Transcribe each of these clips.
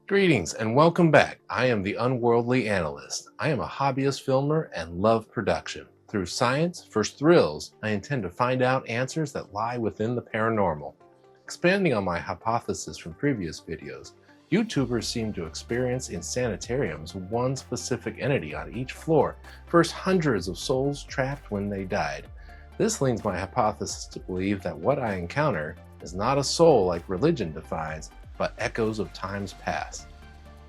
Greetings and welcome back. I am the Unworldly Analyst. I am a hobbyist filmer and love production. Through science, first thrills, I intend to find out answers that lie within the paranormal. Expanding on my hypothesis from previous videos, YouTubers seem to experience in sanitariums one specific entity on each floor, first hundreds of souls trapped when they died. This leads my hypothesis to believe that what I encounter is not a soul like religion defines, but echoes of times past.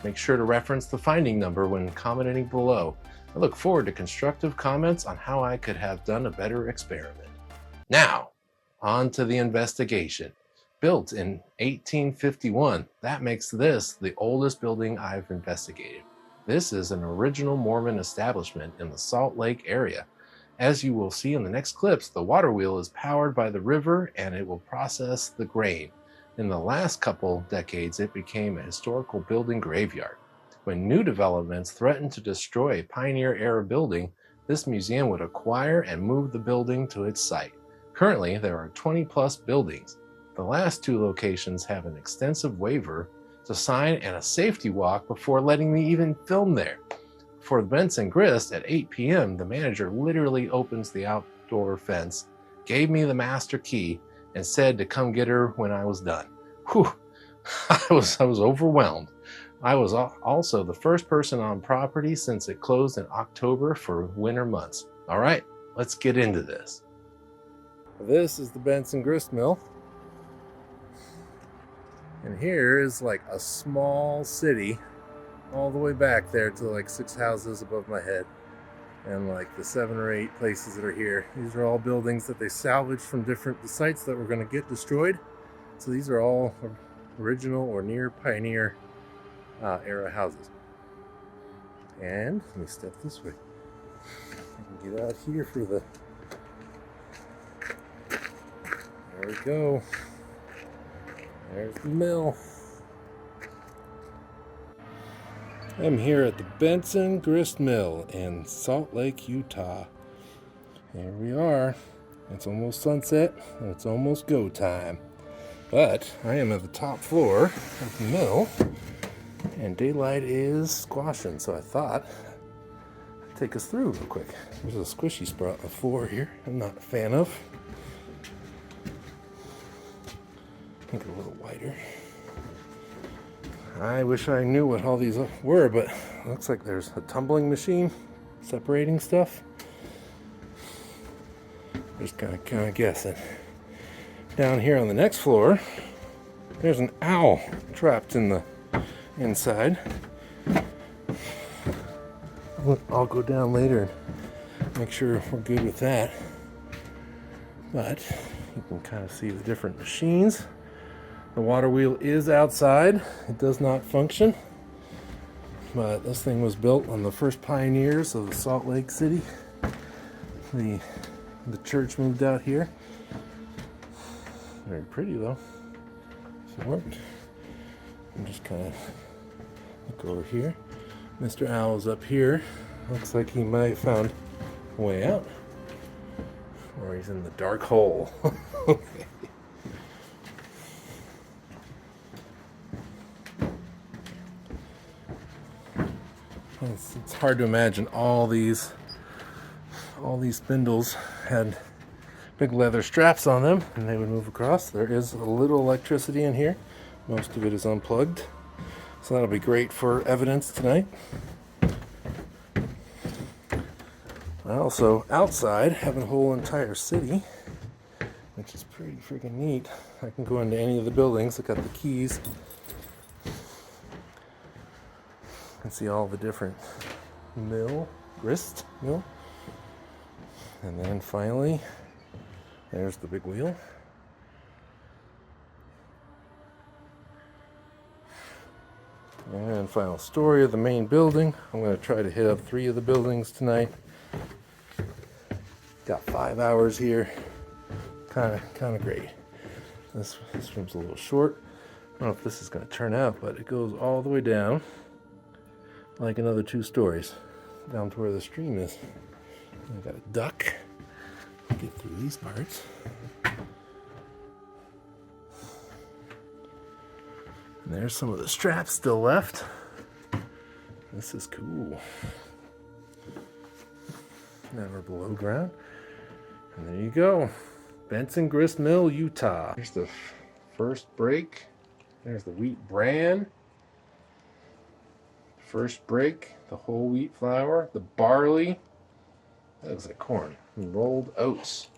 Make sure to reference the finding number when commenting below. I look forward to constructive comments on how I could have done a better experiment. Now, on to the investigation. Built in 1851, that makes this the oldest building I've investigated. This is an original Mormon establishment in the Salt Lake area. As you will see in the next clips, the water wheel is powered by the river and it will process the grain. In the last couple decades, it became a historical building graveyard. When new developments threatened to destroy a pioneer-era building, this museum would acquire and move the building to its site. Currently, there are 20-plus buildings. The last two locations have an extensive waiver to sign and a safety walk before letting me even film there. For Benson Grist, at 8 p.m., the manager literally opens the outdoor fence, gave me the master key, and said to come get her when I was done. Whew, I was overwhelmed. I was also the first person on property since it closed in October for winter months. All right, let's get into this. This is the Benson Grist Mill. And here is like a small city all the way back there to like 6 houses above my head. And like the 7 or 8 places that are here. These are all buildings that they salvaged from different sites that were going to get destroyed. So these are all original or near pioneer era houses. And let me step this way. I can get out here for the... There we go. There's the mill. I'm here at the Benson Grist Mill in Salt Lake, Utah. Here we are. It's almost sunset and it's almost go time. But I am at the top floor of the mill and daylight is squashing, so I thought I'd take us through real quick. There's a squishy spot on the floor here I'm not a fan of. Make it a little wider. I wish I knew what all these were, but it looks like there's a tumbling machine separating stuff. Just kind of guessing. Down here on the next floor, there's an owl trapped in the inside. I'll go down later and make sure we're good with that. But you can kind of see the different machines. The water wheel is outside. It does not function. But this thing was built on the first pioneers of the Salt Lake City. The church moved out here. Very pretty though. If it worked. I'm just kind of look over here. Mr. Owl's up here. Looks like he might have found a way out. Or he's in the dark hole. Okay. It's hard to imagine all these spindles had big leather straps on them and they would move across. There is a little electricity in here. Most of it is unplugged. So that'll be great for evidence tonight. I also, outside, have a whole entire city, which is pretty freaking neat. I can go into any of the buildings. I got the keys. And see all the different grist mill. And then finally, there's the big wheel. And final story of the main building. I'm going to try to hit up 3 of the buildings tonight. Got 5 hours here. Kind of great. This room's a little short. I don't know if this is going to turn out, but it goes all the way down, like another 2 stories, down to where the stream is. I got a duck. Get through these parts. And there's some of the straps still left. This is cool. Now we're below ground. And there you go. Benson Grist Mill, Utah. Here's the first break. There's the wheat bran. First break, the whole wheat flour, the barley. That looks like corn. And rolled oats.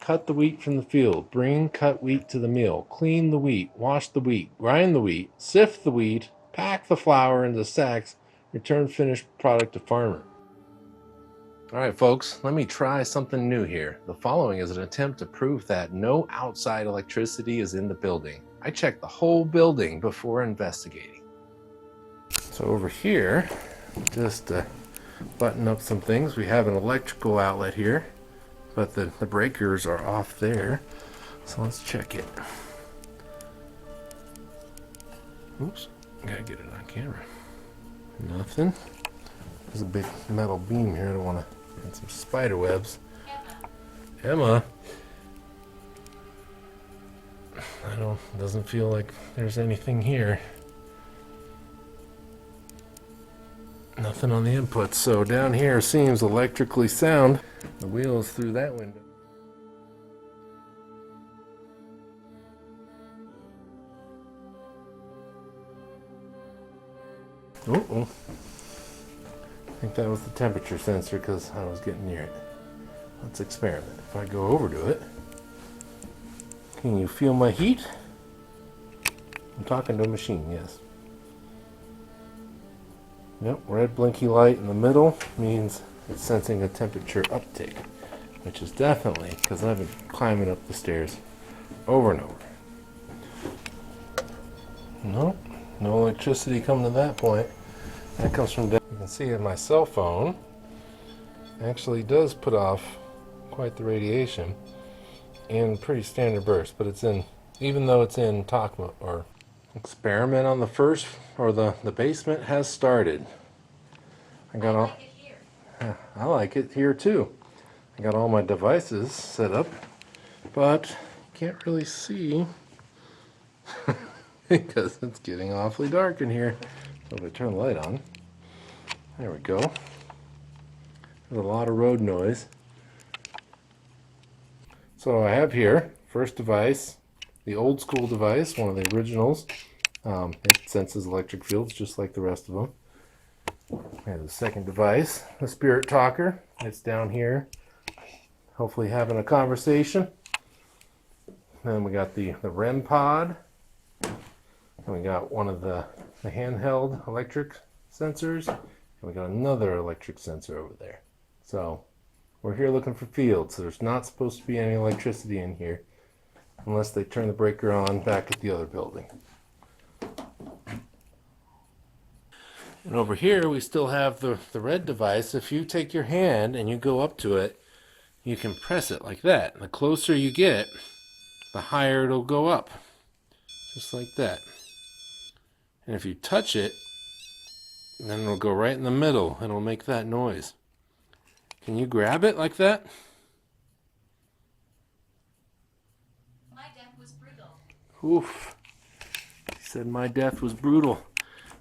Cut the wheat from the field. Bring cut wheat to the mill. Clean the wheat. Wash the wheat. Grind the wheat. Sift the wheat. Pack the flour into sacks. Return finished product to farmer. All right, folks, let me try something new here. The following is an attempt to prove that no outside electricity is in the building. I checked the whole building before investigating. So over here, just to button up some things, we have an electrical outlet here, but the breakers are off there. So let's check it. Oops, gotta get it on camera. Nothing. There's a big metal beam here. I don't want to get some spider webs. Emma. Doesn't feel like there's anything here. Nothing on the inputs. So down here seems electrically sound. The wheel is through that window. Uh-oh. I think that was the temperature sensor because I was getting near it. Let's experiment. If I go over to it, can you feel my heat? I'm talking to a machine, yes. Yep, red blinky light in the middle means it's sensing a temperature uptick, which is definitely because I've been climbing up the stairs over and over. Nope, no electricity coming to that point. That comes from down. You can see that my cell phone actually does put off quite the radiation in pretty standard bursts, but it's in, even though it's in talk mode or experiment on the first or the basement has started. I like it here. I like it here too. I got all my devices set up, but can't really see because it's getting awfully dark in here. So if I turn the light on, there we go. There's a lot of road noise. So I have here, first device, the old school device, one of the originals. It senses electric fields just like the rest of them. I have the second device, the Spirit Talker. It's down here, hopefully having a conversation. Then we got the REM pod. And we got one of the handheld electric sensors. And we got another electric sensor over there. So we're here looking for fields. So there's not supposed to be any electricity in here unless they turn the breaker on back at the other building. And over here we still have the red device. If you take your hand and you go up to it, you can press it like that. And the closer you get, the higher it'll go up. Just like that. And if you touch it, then it'll go right in the middle and it'll make that noise. Can you grab it like that? My death was brutal. Oof. He said my death was brutal.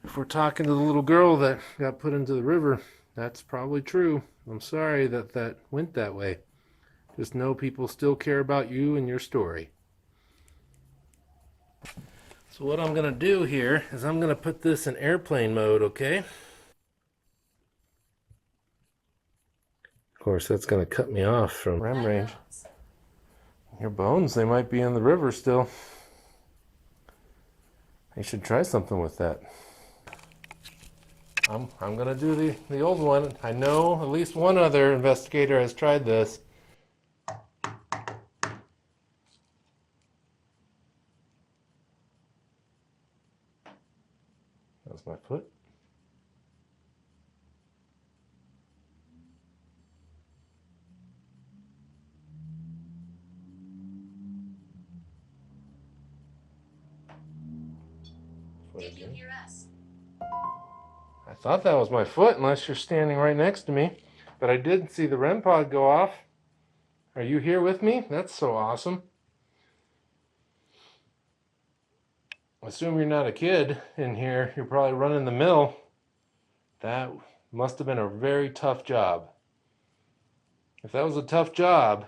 If we're talking to the little girl that got put into the river, that's probably true. I'm sorry that went that way. Just know people still care about you and your story. So what I'm going to do here is I'm going to put this in airplane mode, okay? Of course, that's going to cut me off from REM range. Your bones, they might be in the river still. You should try something with that. I'm going to do the old one. I know at least one other investigator has tried this. That's my foot. Did you hear us? I thought that was my foot, unless you're standing right next to me. But I did see the REM pod go off. Are you here with me? That's so awesome. assume you're not a kid in here. You're probably running the mill. That must have been a very tough job. If that was a tough job,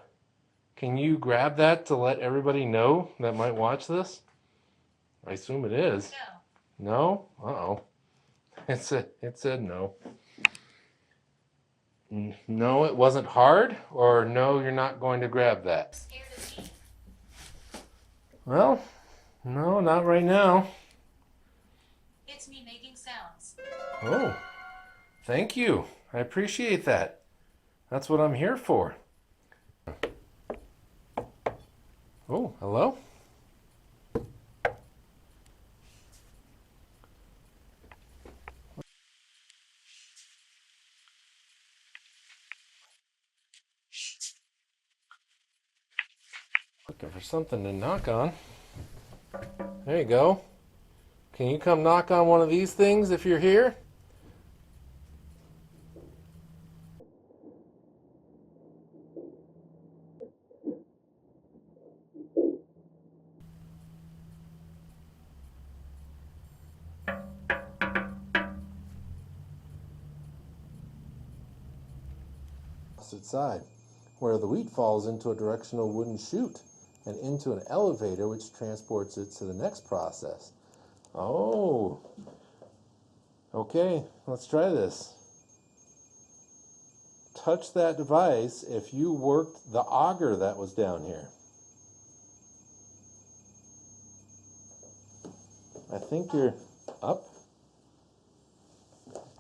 can you grab that to let everybody know that might watch this? I assume it is. No. No? Uh-oh. It said no. No, it wasn't hard, or no, you're not going to grab that. Scared of me. Well, no, not right now. It's me making sounds. Oh, thank you. I appreciate that. That's what I'm here for. Oh, hello? Looking for something to knock on. There you go. Can you come knock on one of these things if you're here? Opposite side, where the wheat falls into a directional wooden chute and into an elevator which transports it to the next process. Oh, okay, let's try this. Touch that device if you worked the auger that was down here. I think you're up.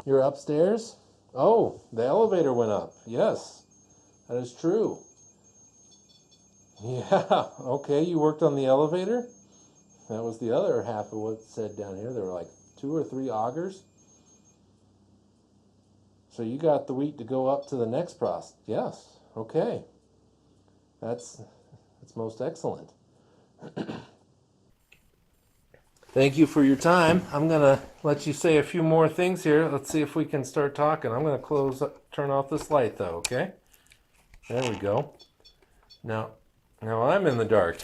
You're upstairs? Oh, the elevator went up. Yes, that is true. Yeah, okay, you worked on the elevator? That was the other half of what it said down here. There were like 2 or 3 augers. So you got the wheat to go up to the next process. Yes, okay. That's most excellent. Thank you for your time. I'm going to let you say a few more things here. Let's see if we can start talking. I'm going to turn off this light though, okay? There we go. Now I'm in the dark.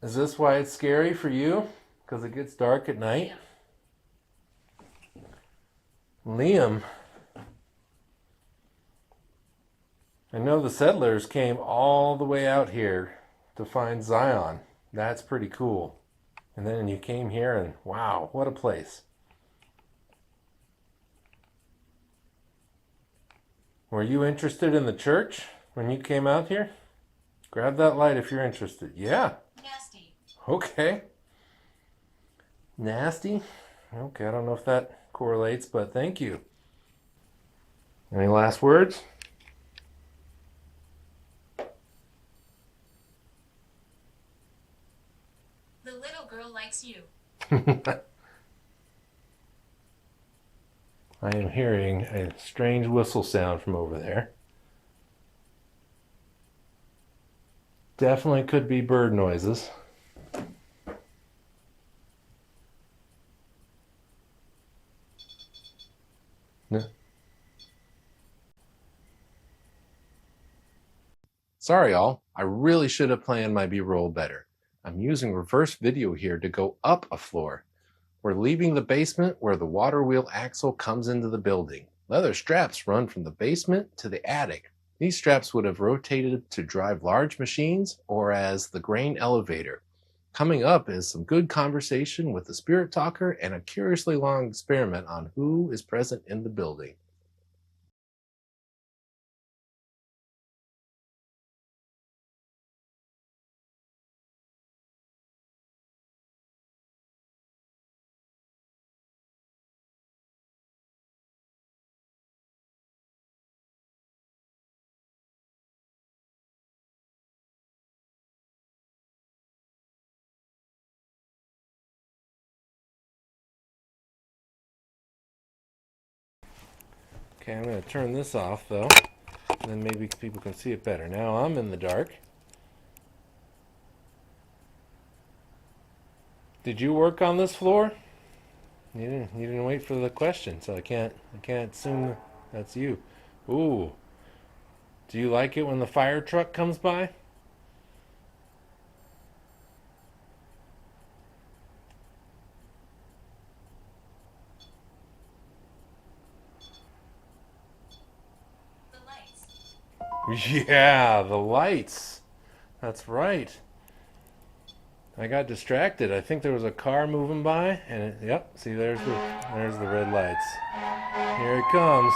Is this why it's scary for you? Because it gets dark at night? Liam. I know the settlers came all the way out here to find Zion. That's pretty cool. And then you came here and wow, what a place. Were you interested in the church when you came out here? Grab that light if you're interested. Yeah. Nasty. Okay. Nasty? Okay, I don't know if that correlates, but thank you. Any last words? The little girl likes you. I am hearing a strange whistle sound from over there. Definitely could be bird noises. No. Sorry, all. I really should have planned my B-roll better. I'm using reverse video here to go up a floor. We're leaving the basement where the water wheel axle comes into the building. Leather straps run from the basement to the attic. These straps would have rotated to drive large machines or as the grain elevator. Coming up is some good conversation with the spirit talker and a curiously long experiment on who is present in the building. Okay, I'm going to turn this off though, and then maybe people can see it better. Now I'm in the dark. Did you work on this floor? You didn't wait for the question, so I can't assume that's you. Ooh. Do you like it when the fire truck comes by? Yeah, the lights. That's right. I got distracted. I think there was a car moving by, and yep. See, there's the red lights. Here it comes.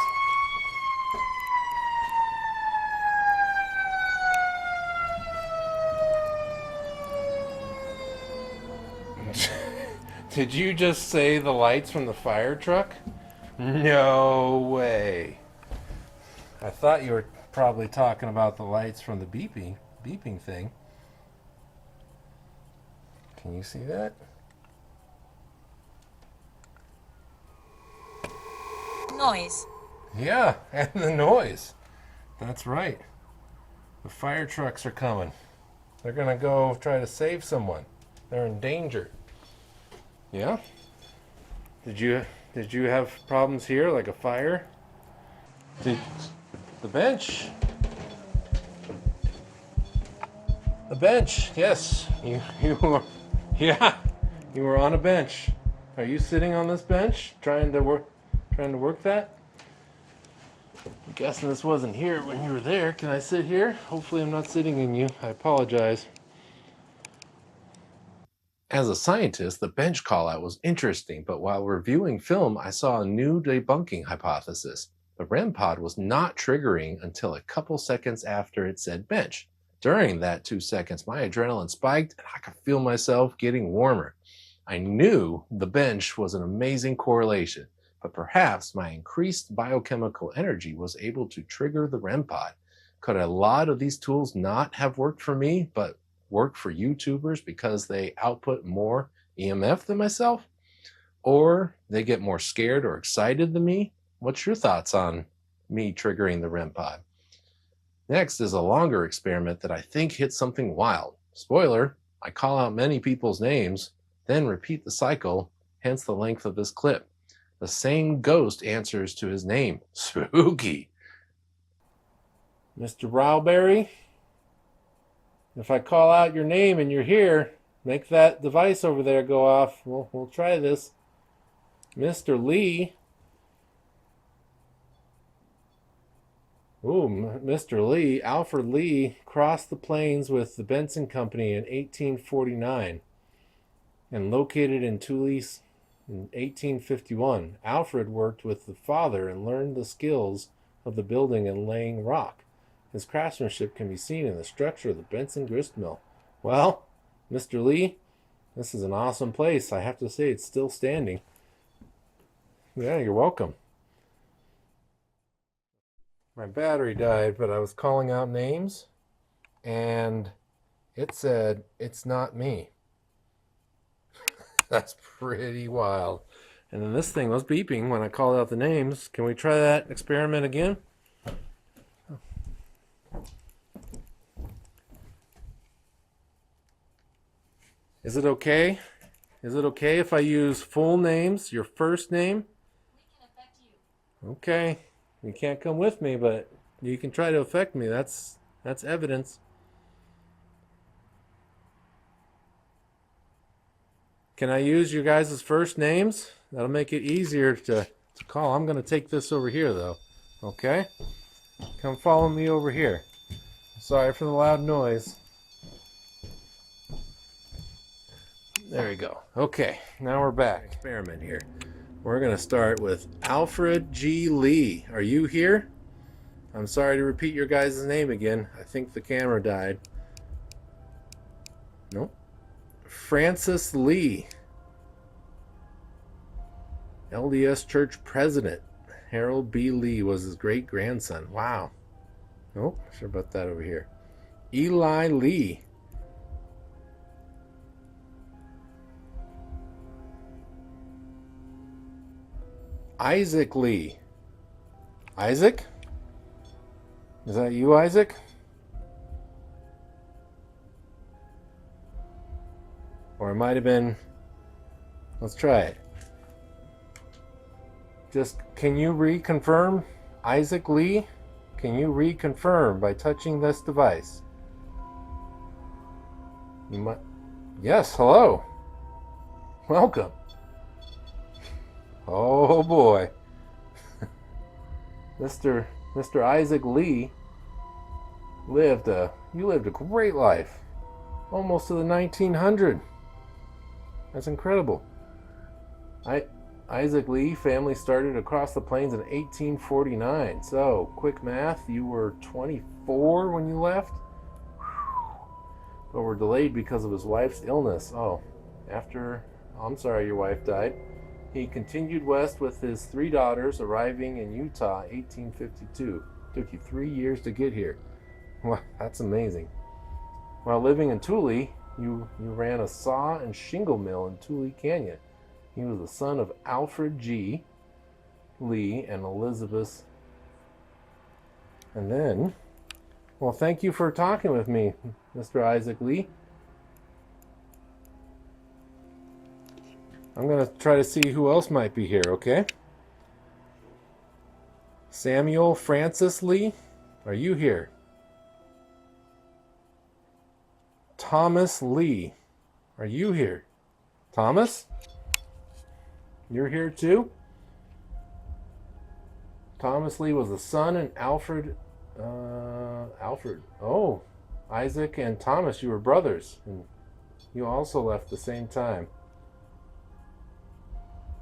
Did you just say the lights from the fire truck? No way. I thought you were probably talking about the lights from the beeping thing. Can you see that? Noise. Yeah, and the noise. That's right. The fire trucks are coming. They're gonna go try to save someone. They're in danger. Yeah? Did you have problems here, like a fire? Did the bench? The bench, yes. You were, yeah, you were on a bench. Are you sitting on this bench trying to work that? I'm guessing this wasn't here when you were there. Can I sit here? Hopefully I'm not sitting in you. I apologize. As a scientist, the bench call out was interesting, but while reviewing film, I saw a new debunking hypothesis. The REM pod was not triggering until a couple seconds after it said bench. During that 2 seconds, my adrenaline spiked and I could feel myself getting warmer. I knew the bench was an amazing correlation, but perhaps my increased biochemical energy was able to trigger the REM pod. Could a lot of these tools not have worked for me, but work for YouTubers because they output more EMF than myself? Or they get more scared or excited than me? What's your thoughts on me triggering the REM pod? Next is a longer experiment that I think hits something wild. Spoiler, I call out many people's names, then repeat the cycle, hence the length of this clip. The same ghost answers to his name. Spooky. Mr. Rowberry? If I call out your name and you're here, make that device over there go off. We'll try this. Mr. Lee. Ooh, Mr. Lee. Alfred Lee crossed the plains with the Benson Company in 1849 and located in Toulouse in 1851. Alfred worked with the father and learned the skills of the building and laying rock. His craftsmanship can be seen in the structure of the Benson Grist Mill. Well, Mr. Lee, this is an awesome place. I have to say it's still standing. Yeah, you're welcome. My battery died, but I was calling out names, and it said, it's not me. That's pretty wild. And then this thing was beeping when I called out the names. Can we try that experiment again? Is it okay? Is it okay if I use full names, your first name? We can affect you. Okay. You can't come with me, but you can try to affect me. That's evidence. Can I use you guys' first names? That'll make it easier to call. I'm going to take this over here, though. Okay? Come follow me over here. Sorry for the loud noise. There we go. Okay, now we're back. Experiment here. We're going to start with Alfred G. Lee. Are you here? I'm sorry to repeat your guys' name again. I think the camera died. Nope. Francis Lee. LDS Church President. Harold B. Lee was his great-grandson. Wow. Nope, sure about that over here. Eli Lee. Isaac Lee. Isaac? Is that you, Isaac? Or it might have been... Let's try it. Just, can you reconfirm? Isaac Lee? Can you reconfirm by touching this device? You might... Yes, hello. Welcome. Oh boy. Mr. Isaac Lee You lived a great life. Almost to the 1900. That's incredible. Isaac Lee family started across the plains in 1849. So, quick math, you were 24 when you left? But were delayed because of his wife's illness. I'm sorry your wife died. He continued west with his 3 daughters, arriving in Utah 1852. Took you 3 years to get here. Wow, that's amazing. While living in Tule, you ran a saw and shingle mill in Tule Canyon. He was the son of Alfred G. Lee and Elizabeth. And then, well, thank you for talking with me, Mr. Isaac Lee. I'm going to try to see who else might be here, okay? Samuel Francis Lee, are you here? Thomas Lee, are you here? Thomas? You're here too? Thomas Lee was the son and Alfred. Oh, Isaac and Thomas, you were brothers. And you also left the same time.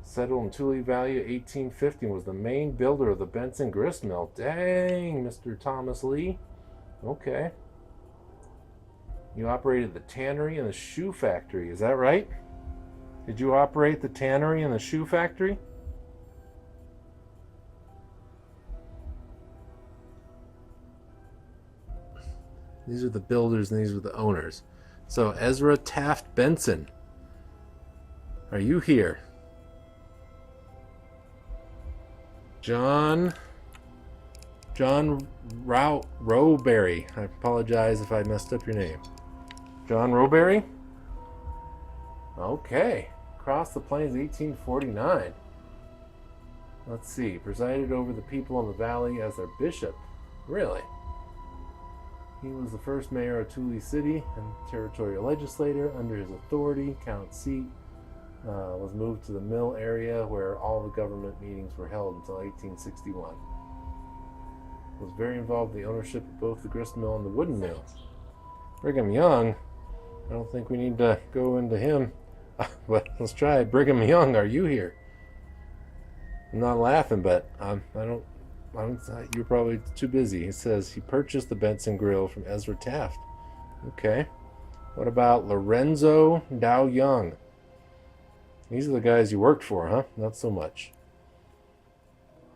Settled in Tule Valley 1850, was the main builder of the Benson Grist Mill. Dang, Mr. Thomas Lee. Okay. You operated the tannery and the shoe factory, is that right? Did you operate the tannery and the shoe factory? These are the builders and these are the owners. So Ezra Taft Benson, are you here? John Rowberry. I apologize if I messed up your name. John Rowberry? Okay. Across the plains 1849. Let's see. Presided over the people in the valley as their bishop. Really? He was the first mayor of Tule City and territorial legislator. Under his authority, Count seat was moved to the mill area where all the government meetings were held until 1861. Was very involved in the ownership of both the grist mill and the wooden mill. Brigham Young, I don't think we need to go into him, but let's try it. Brigham Young, are you here? I'm not laughing, but you're probably too busy. He says he purchased the Benson grill from Ezra Taft. Okay. What about Lorenzo Dow Young? These are the guys you worked for, huh? Not so much.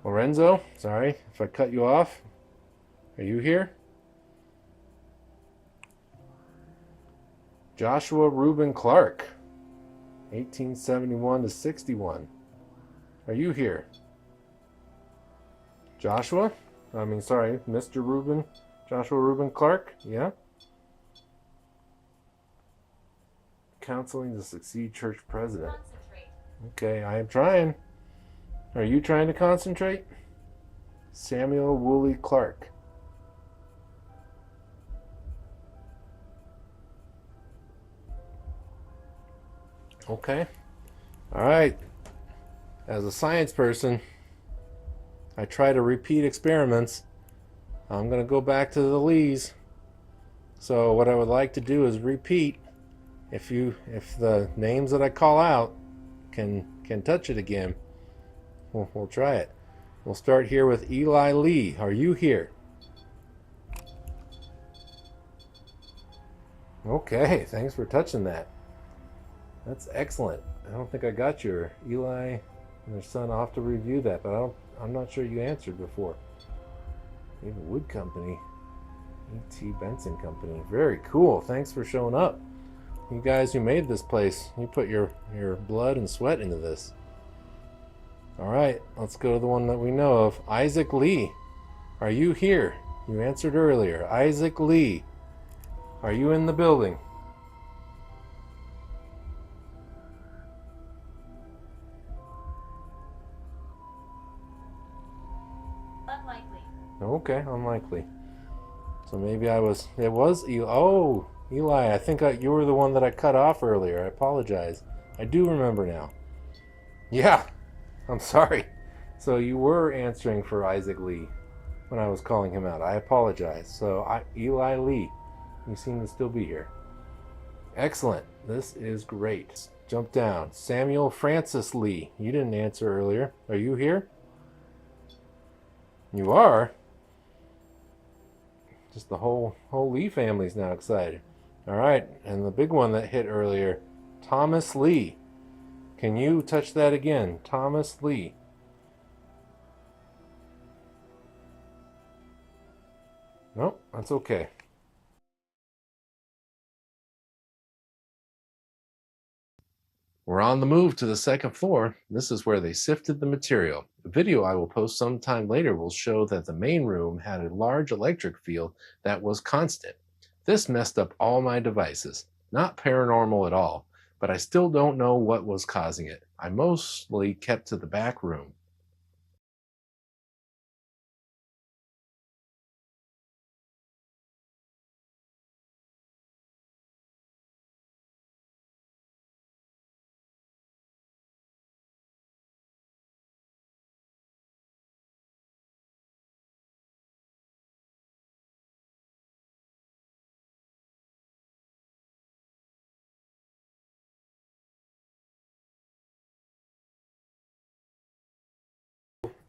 Lorenzo, sorry if I cut you off. Are you here? Joshua Reuben Clark, 1871 to 61. Are you here? Mr. Reuben, Joshua Reuben Clark, yeah? Counseling to succeed church president. Concentrate. Okay, I am trying. Are you trying to concentrate? Samuel Woolley Clark. Okay. All right. As a science person, I try to repeat experiments. I'm going to go back to the Lees. So what I would like to do is repeat. If the names that I call out can touch it again, we'll try it. We'll start here with Eli Lee. Are you here? Okay, thanks for touching that. That's excellent. I don't think I got your Eli and their son. I'll have to review that, but I'm not sure you answered before. David Wood Company, E.T. Benson Company. Very cool. Thanks for showing up. You guys who made this place, you put your blood and sweat into this. All right, let's go to the one that we know of. Isaac Lee, are you here? You answered earlier. Isaac Lee, are you in the building? Unlikely. Okay, unlikely. So maybe it was Eli. Oh, Eli, I think you were the one that I cut off earlier. I apologize. I do remember now. Yeah, I'm sorry. So you were answering for Isaac Lee. when I was calling him out. I apologize. So, Eli Lee, you seem to still be here. Excellent. This is great. Jump down. Samuel Francis Lee. You didn't answer earlier. Are you here? You are? Just the whole Lee family's now excited. All right, and the big one that hit earlier, Thomas Lee. Can you touch that again? Thomas Lee. Nope, that's okay. We're on the move to the second floor. This is where they sifted the material. The video I will post sometime later will show that the main room had a large electric field that was constant. This messed up all my devices. Not paranormal at all, but I still don't know what was causing it. I mostly kept to the back room.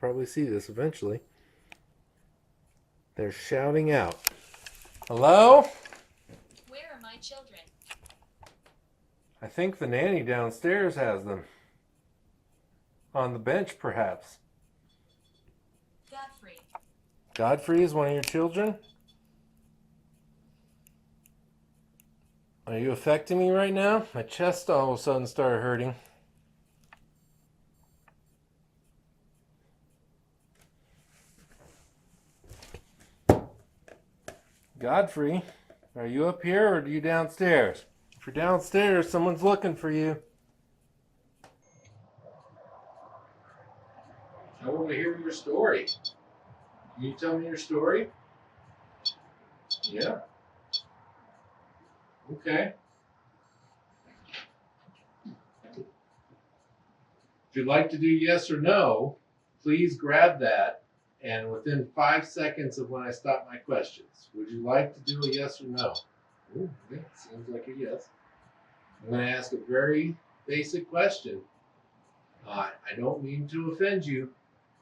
Probably see this eventually. They're shouting out. Hello? Where are my children? I think the nanny downstairs has them. On the bench, perhaps. Godfrey. Godfrey is one of your children? Are you affecting me right now? My chest all of a sudden started hurting. Godfrey, are you up here or are you downstairs? If you're downstairs, someone's looking for you. I want to hear your story. Can you tell me your story? Yeah. Okay. If you'd like to do yes or no, please grab that and within 5 seconds of when I stop my questions. Would you like to do a yes or no? Ooh, yeah, seems like a yes. I'm going to ask a very basic question. I don't mean to offend you,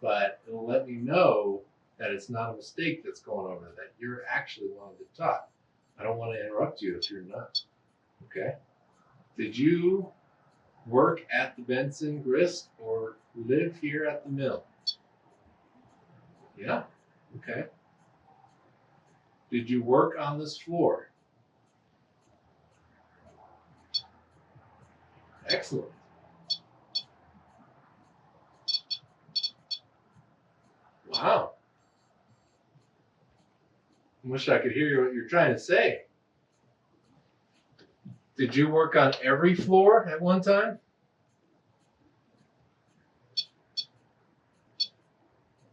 but it'll let me know that it's not a mistake that's going over, that you're actually wanting to talk. I don't want to interrupt you if you're not. Okay? Did you work at the Benson Grist or live here at the mill? Yeah? Okay. Did you work on this floor? Excellent. Wow. I wish I could hear what you're trying to say. Did you work on every floor at one time?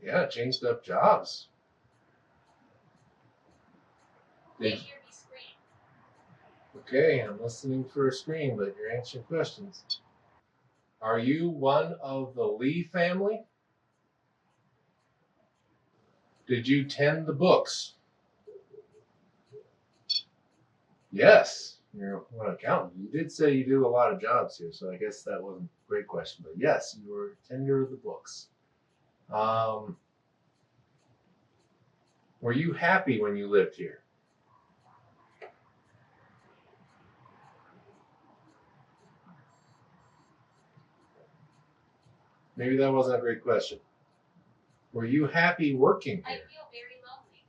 Yeah, changed up jobs. They hear me scream. Okay, I'm listening for a scream, but you're answering questions. Are you one of the Lee family? Did you tend the books? Yes, you're an accountant. You did say you do a lot of jobs here, so I guess that wasn't a great question. But yes, you were a tender of the books. Were you happy when you lived here? Maybe that wasn't a great question. Were you happy working I here? feel very lonely.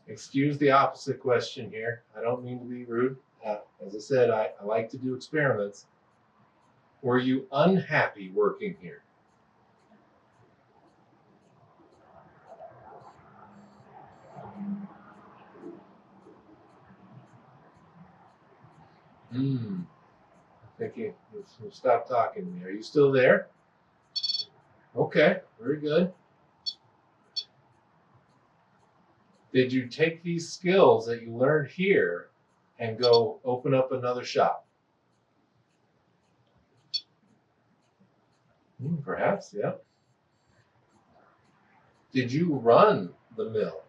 Excuse the opposite question here. I don't mean to be rude. As I said, I like to do experiments. Were you unhappy working here? I think you stopped talking to me. Are you still there? Okay, very good. Did you take these skills that you learned here and go open up another shop? Perhaps, yeah. Did you run the mill?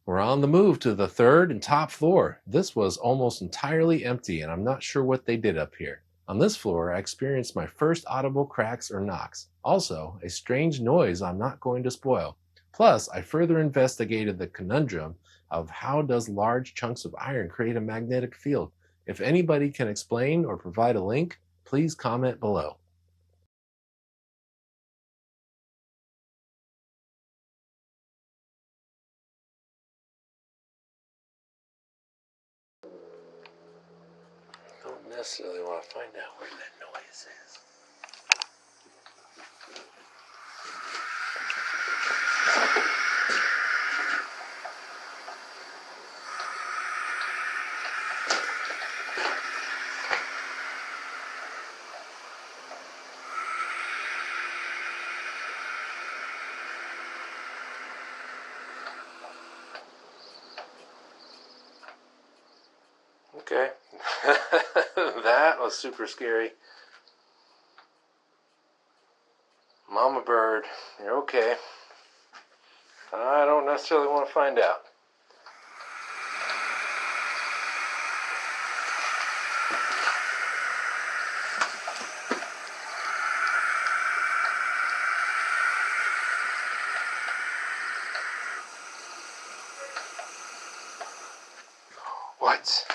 We're on the move to the third and top floor. This was almost entirely empty, and I'm not sure what they did up here. On this floor, I experienced my first audible cracks or knocks. Also, a strange noise I'm not going to spoil. Plus, I further investigated the conundrum of how does large chunks of iron create a magnetic field. If anybody can explain or provide a link, please comment below. I don't necessarily want to find out where that noise is. Okay. That was super scary. Mama bird, you're okay. I don't necessarily want to find out. What?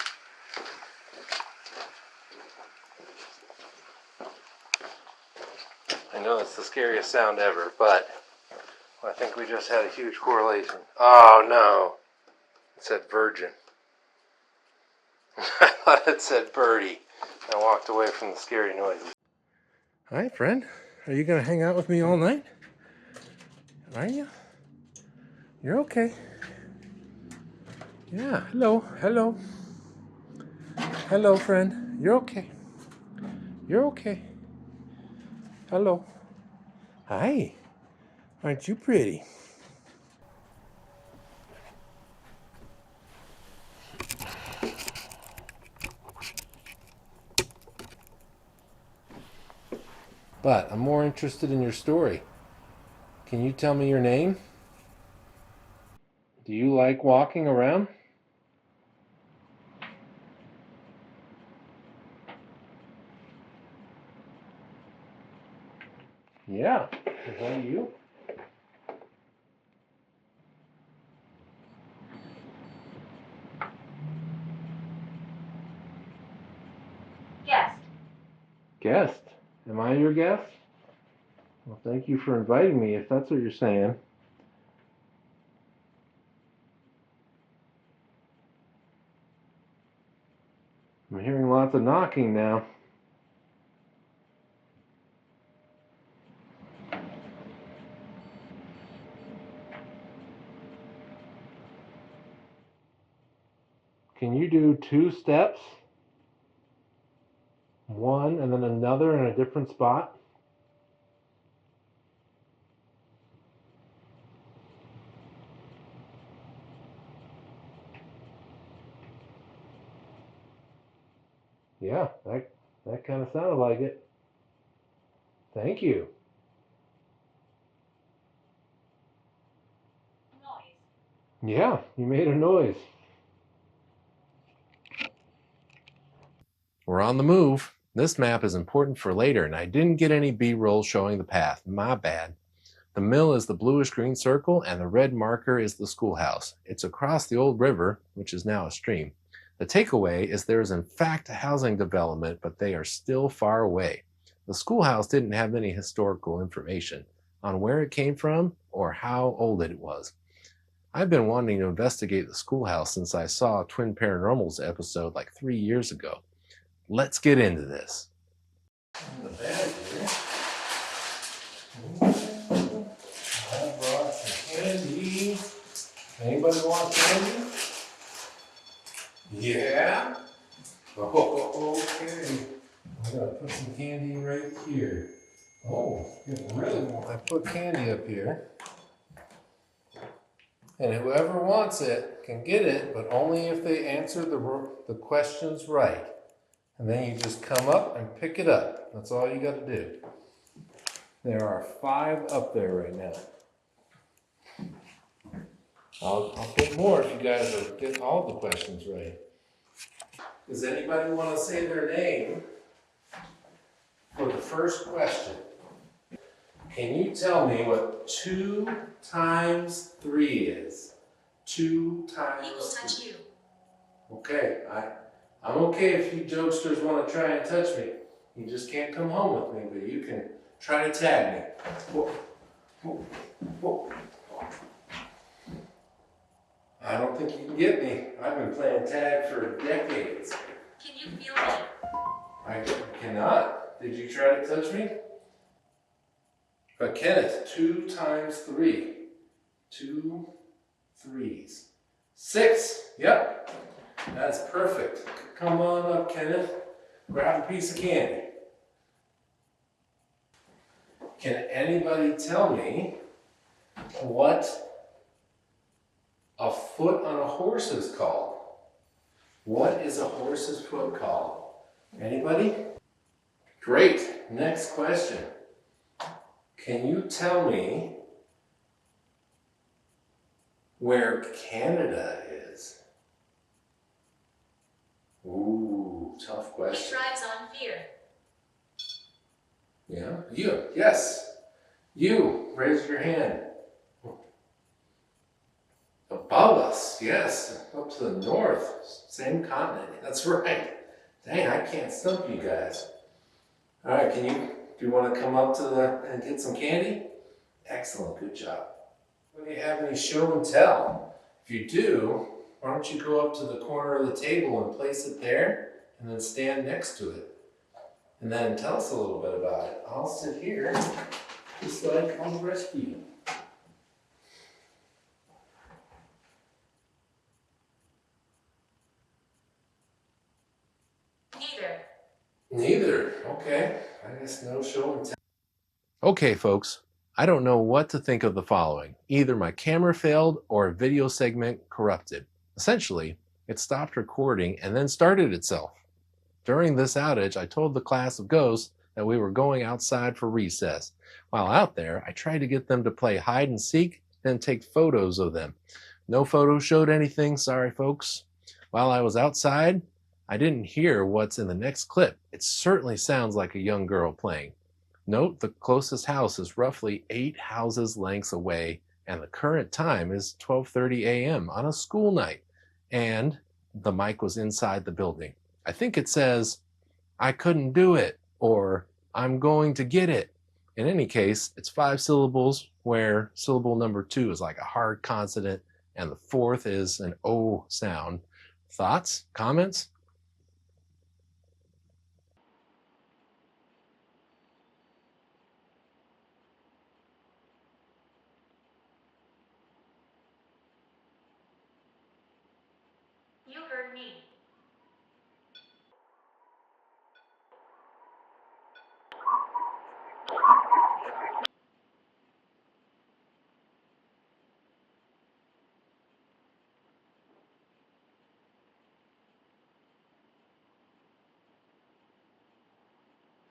I know that's the scariest sound ever, but I think we just had a huge correlation. Oh no. It said virgin. I thought it said birdie. I walked away from the scary noises. Hi, friend. Are you going to hang out with me all night? Are you? You're okay. Yeah. Hello. Hello. Hello, friend. You're okay. You're okay. Hello. Hi. Aren't you pretty? But I'm more interested in your story. Can you tell me your name? Do you like walking around? Yeah. Is that you? Guest. Guest? Am I your guest? Well, thank you for inviting me, if that's what you're saying. I'm hearing lots of knocking now. Can you do 2 steps? One and then another in a different spot? Yeah, that kind of sounded like it. Thank you. Noise. Yeah, you made a noise. We're on the move. This map is important for later, and I didn't get any B-roll showing the path. My bad. The mill is the bluish-green circle, and the red marker is the schoolhouse. It's across the old river, which is now a stream. The takeaway is there is in fact a housing development, but they are still far away. The schoolhouse didn't have any historical information on where it came from or how old it was. I've been wanting to investigate the schoolhouse since I saw a Twin Paranormals episode like 3 years ago. Let's get into this. The bag here. I brought some candy. Anybody want candy? Yeah? Oh, okay. I'm gonna put some candy right here. Oh, you really want? I put candy up here. And whoever wants it can get it, but only if they answer the questions right. And then you just come up and pick it up. That's all you got to do. There are 5 up there right now. I'll put more if you guys are getting all the questions right. Does anybody want to say their name for the first question? Can you tell me what 2 times 3 is? 2 times He will touch 3. you. Okay, I'm okay if you jokesters want to try and touch me. You just can't come home with me, but you can try to tag me. Whoa, whoa, whoa. I don't think you can get me. I've been playing tag for decades. Can you feel me? I cannot. Did you try to touch me? But Kenneth, 2 times 3. 2 3s. 6. Yep. That's perfect. Come on up, Kenneth. Grab a piece of candy. Can anybody tell me what a foot on a horse is called? What is a horse's foot called? Anybody? Great. Next question. Can you tell me where Canada is? Ooh, tough It question. thrives on fear. Yeah, you. Yes. You. Raise your hand. Above us. Yes. Up to the north. Same continent. That's right. Dang, I can't stump you guys. All right, do you want to come up to and get some candy? Excellent. Good job. Do you have any show and tell? If you do, why don't you go up to the corner of the table and place it there and then stand next to it. And then tell us a little bit about it. I'll sit here just like all the rest of you. Neither. Okay. I guess no show and tell. Okay, folks. I don't know what to think of the following. Either my camera failed or a video segment corrupted. Essentially, it stopped recording and then started itself. During this outage, I told the class of ghosts that we were going outside for recess. While out there, I tried to get them to play hide and seek, then take photos of them. No photos showed anything, sorry folks. While I was outside, I didn't hear what's in the next clip. It certainly sounds like a young girl playing. Note the closest house is roughly 8 houses lengths away, and the current time is 12:30 a.m. on a school night. And the mic was inside the building. I think it says, "I couldn't do it," or "I'm going to get it." In any case, it's 5 syllables where syllable number 2 is like a hard consonant and the 4th is an O sound. Thoughts? Comments? You heard me.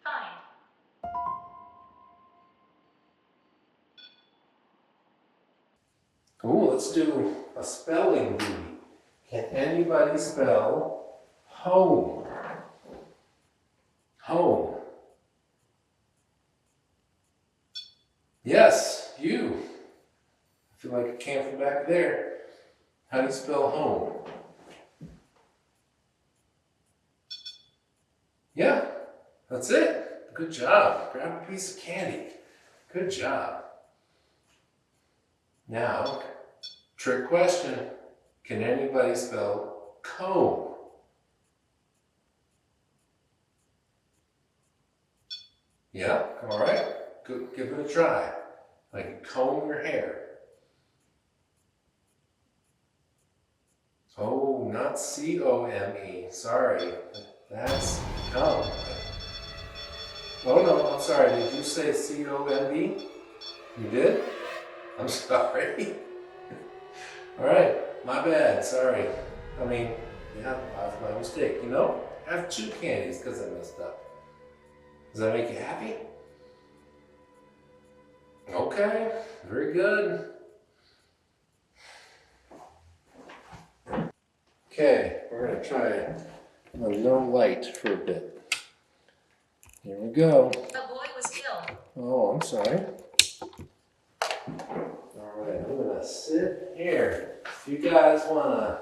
Fine. Cool, let's do a spelling bee. Can anybody spell home? Home. Yes, you. I feel like a camp from back there. How do you spell home? Yeah, that's it. Good job. Grab a piece of candy. Good job. Now, trick question. Can anybody spell comb? Yeah, all right. Good. Give it a try. Like comb your hair. Oh, not C-O-M-E. Sorry. That's comb. Oh no, I'm sorry. Did you say C-O-M-E? You did? I'm sorry. All right, my bad. Sorry. I mean, yeah, that's my mistake, you know? have 2 candies because I messed up. Does that make you happy? Okay, very good. Okay, we're gonna try the no light for a bit. Here we go. A boy was killed. Oh, I'm sorry. Alright, I'm gonna sit here. If you guys wanna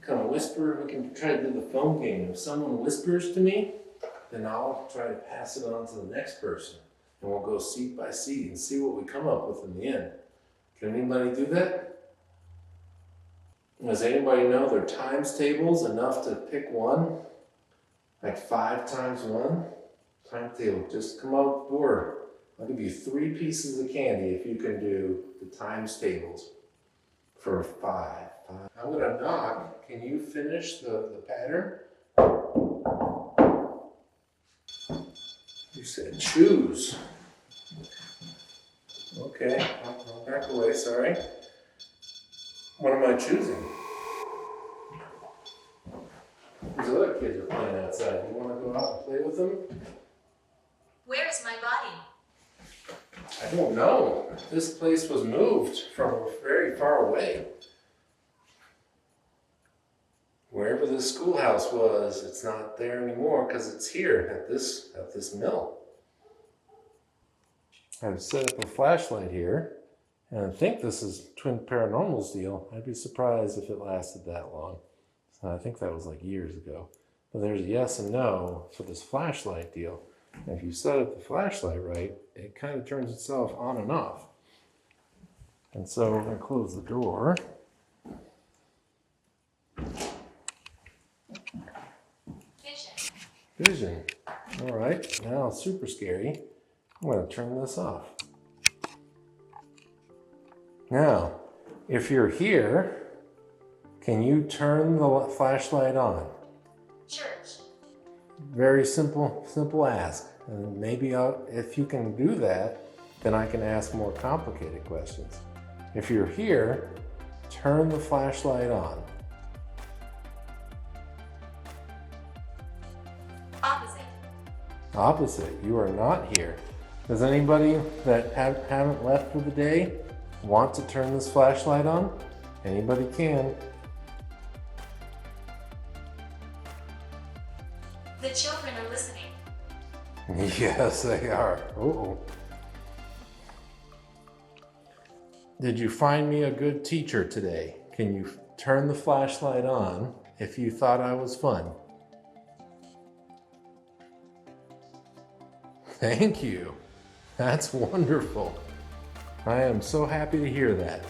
kind of whisper, we can try to do the phone game. If someone whispers to me, then I'll try to pass it on to the next person. And we'll go seat by seat and see what we come up with in the end. Can anybody do that? Does anybody know their times tables enough to pick one? Like 5 times 1? Time table, just come up board. I'll give you 3 pieces of candy if you can do the times tables for 5. I'm gonna knock. Can you finish the pattern? You said choose. Okay, I'll back away, sorry. What am I choosing? These other kids are playing outside. You want to go out and play with them? Where is my body? I don't know. This place was moved from very far away. Wherever the schoolhouse was, it's not there anymore because it's here at this mill. I've set up a flashlight here, and I think this is Twin Paranormal's deal. I'd be surprised if it lasted that long. So I think that was like years ago. But there's a yes and no for this flashlight deal. And if you set up the flashlight right, it kind of turns itself on and off. And so we're going to close the door. Vision. All right, now it's super scary. I'm going to turn this off. Now, if you're here, can you turn the flashlight on? Church. Very simple ask. And maybe if you can do that, then I can ask more complicated questions. If you're here, turn the flashlight on. Opposite. Opposite, you are not here. Does anybody that haven't left for the day want to turn this flashlight on? Anybody can. The children are listening. Yes, they are. Uh-oh. Did you find me a good teacher today? Can you turn the flashlight on if you thought I was fun? Thank you. That's wonderful. I am so happy to hear that.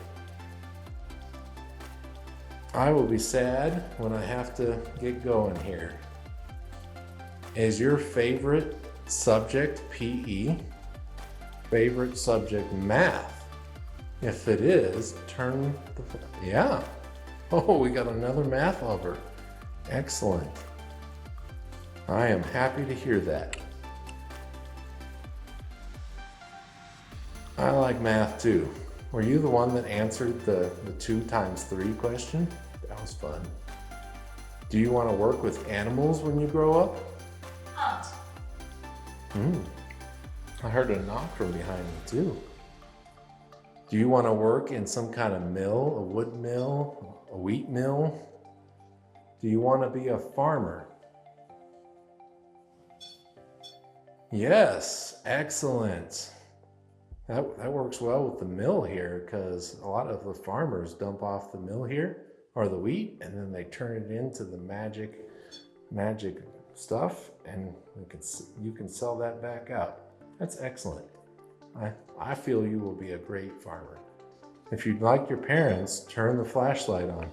I will be sad when I have to get going here. Is your favorite subject PE? Favorite subject math? If it is, turn the... Yeah. Oh, we got another math lover. Excellent. I am happy to hear that. I like math too. Were you the one that answered the 2 times 3 question? That was fun. Do you want to work with animals when you grow up? Hunt. I heard a knock from behind me too. Do you want to work in some kind of mill, a wood mill, a wheat mill? Do you want to be a farmer? Yes, excellent. That works well with the mill here because a lot of the farmers dump off the mill here, or the wheat, and then they turn it into the magic stuff, and you can sell that back out. That's excellent. I feel you will be a great farmer. If you'd like your parents, turn the flashlight on.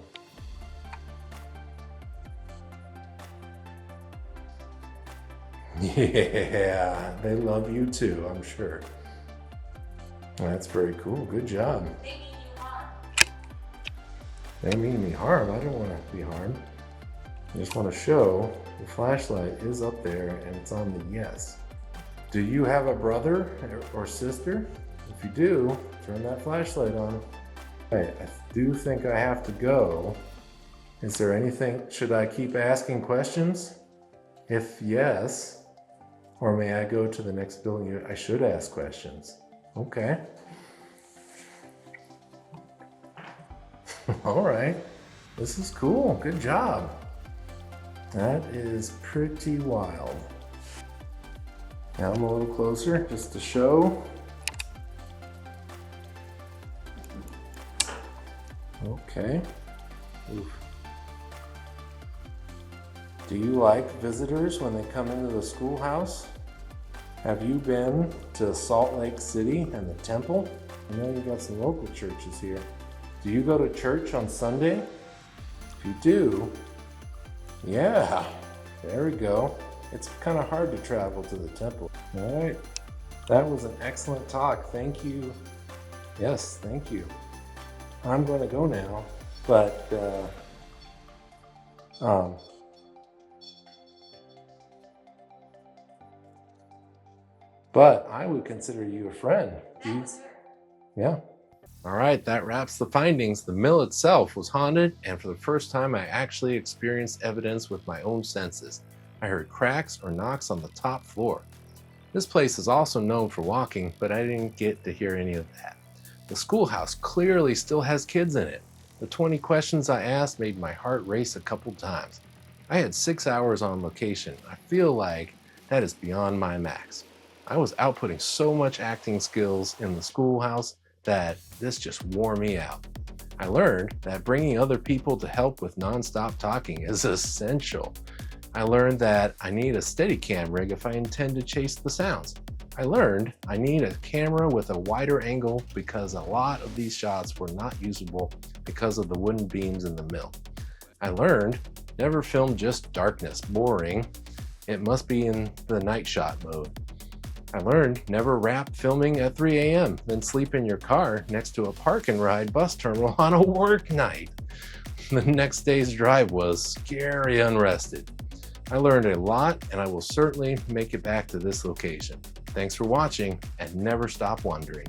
Yeah, they love you too, I'm sure. That's very cool. Good job. They mean you harm. They mean me harm. I don't want to be harmed. I just want to show the flashlight is up there and it's on the yes. Do you have a brother or sister? If you do, turn that flashlight on. Right, I do think I have to go. Is there anything, should I keep asking questions? If yes, or may I go to the next building? I should ask questions. Okay. All right. This is cool. Good job. That is pretty wild. Now I'm a little closer just to show. Okay. Oof. Do you like visitors when they come into the schoolhouse? Have you been to Salt Lake City and the temple? I know you got some local churches here. Do you go to church on Sunday? If you do, yeah, there we go. It's kind of hard to travel to the temple. All right, that was an excellent talk. Thank you. Yes, thank you. I'm going to go now, but I would consider you a friend. That was her. Yeah. All right, that wraps the findings. The mill itself was haunted, and for the first time, I actually experienced evidence with my own senses. I heard cracks or knocks on the top floor. This place is also known for walking, but I didn't get to hear any of that. The schoolhouse clearly still has kids in it. The 20 questions I asked made my heart race a couple times. I had 6 hours on location. I feel like that is beyond my max. I was outputting so much acting skills in the schoolhouse that this just wore me out. I learned that bringing other people to help with nonstop talking is essential. I learned that I need a Steadicam rig if I intend to chase the sounds. I learned I need a camera with a wider angle because a lot of these shots were not usable because of the wooden beams in the mill. I learned never film just darkness, boring. It must be in the night shot mode. I learned never wrap filming at 3 a.m., then sleep in your car next to a park and ride bus terminal on a work night. The next day's drive was scary unrested. I learned a lot, and I will certainly make it back to this location. Thanks for watching, and never stop wondering.